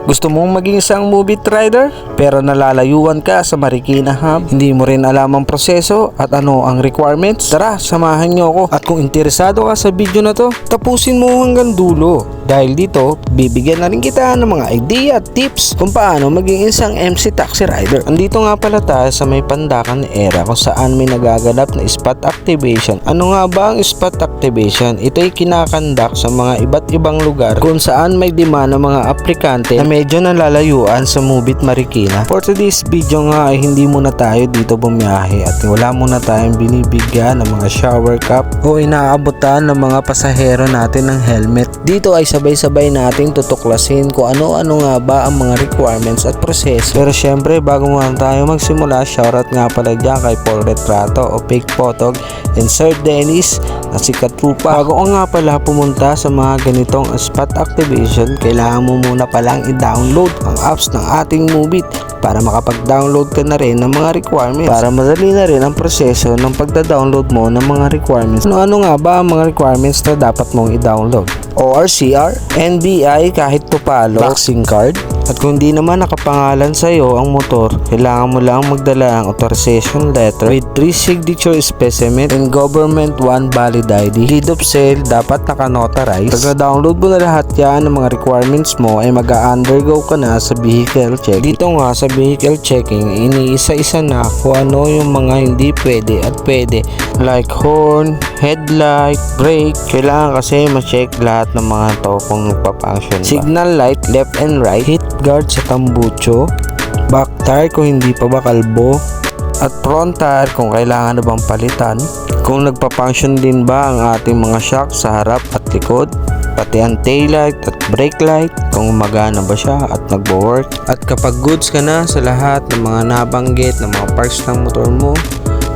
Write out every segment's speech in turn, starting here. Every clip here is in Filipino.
Gusto mong maging isang movie rider pero nalalayuan ka sa Marikina Hub? Hindi mo rin alam ang proseso at ano ang requirements? Tara, samahan nyo ako. At kung interesado ka sa video na to, tapusin mo hanggang dulo. Dahil dito, bibigyan na rin kita ng mga idea at tips kung paano maging isang MC taxi rider. Andito nga pala tayo sa may Pandacan era kung saan may nagaganap na spot activation. Ano nga ba ang spot activation? Ito ay kinakandak sa mga iba't ibang lugar kung saan may demand ng mga aplikante na medyo nalalayuan sa Mubit Marikina. For today's video nga ay hindi muna tayo dito bumiyahe at wala muna tayong binibigyan ng mga shower cap o inaabutan ng mga pasahero natin ng helmet. Dito ay sabay-sabay nating tutuklasin kung ano-ano nga ba ang mga requirements at proseso. Pero syempre bago muna tayo magsimula, shoutout nga pala dyan kay Paul Retrato o Fake Photog and Sir Dennis na si Katrupa. Bago ko nga pala pumunta sa mga ganitong spot activation, kailangan mo muna palang i-download ang apps ng ating Mubit para makapag-download ka na rin ng mga requirements para madali na rin ang proseso ng pagda-download mo ng mga requirements. Ano nga ba ang mga requirements na dapat mong i-download? ORCR, NBI kahit tupalo, vaccine card, at kung di naman nakapangalan sa iyo ang motor, kailangan mo lang magdala ang authorization letter with 3 signature specimen and government 1 valid ID. Deed of sale dapat naka-notarize. Pag na-download mo na lahat yan ng mga requirements mo ay mag-undergo ka na sa vehicle check. Dito nga sa vehicle checking, iniisa-isa na kung ano yung mga hindi pwede at pwede, like horn, headlight, brake. Kailangan kasi ma-check lahat ng mga to kung nagpa-function ba. Signal light left and right, hit guard sa tambucho, back tire kung hindi pa ba kalbo, at front tire kung kailangan na bang palitan, kung nagpa-function din ba ang ating mga shock sa harap at likod, pati ang taillight at brake light kung gumagana ba siya at nagbo-work. At kapag goods ka na sa lahat ng mga nabanggit ng mga parts ng motor mo,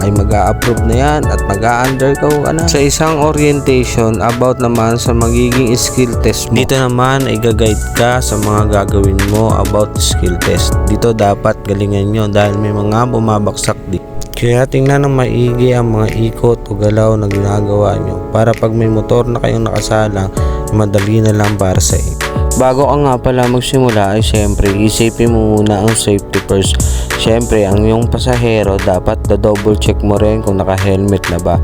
ay mag-a-approve na yan at mag-a-undergo ka na sa isang orientation about naman sa magiging skill test mo. Dito naman ay gaguide ka sa mga gagawin mo about skill test. Dito dapat galingan nyo dahil may mga bumabaksak dito. Kaya tingnan ng maigi ang mga ikot o galaw na ginagawa nyo para pag may motor na kayong nakasalang, madali na lang para sa inyo. Bago ka nga pala magsimula ay syempre isipin mo muna ang safety first. Syempre ang iyong pasahero dapat double check mo rin kung naka-helmet na ba.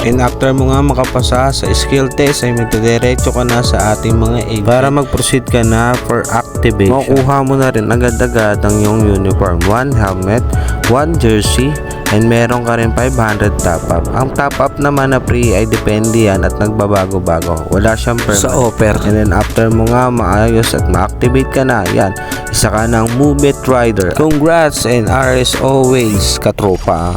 And after mo nga makapasa sa skill test ay magdidiretso ka na sa ating mga agent para mag-proceed ka na for activation. Makukuha mo na rin agad-agad ang iyong uniform, 1 helmet, 1 jersey, and meron ka rin 500 top up. Ang top up naman na free ay depende yan at nagbabago-bago. Wala siyang permanent sa offer. And then after mo nga maayos at ma-activate ka na, yan, isa ka ng Mubit Rider. Congrats and RS always, katropa.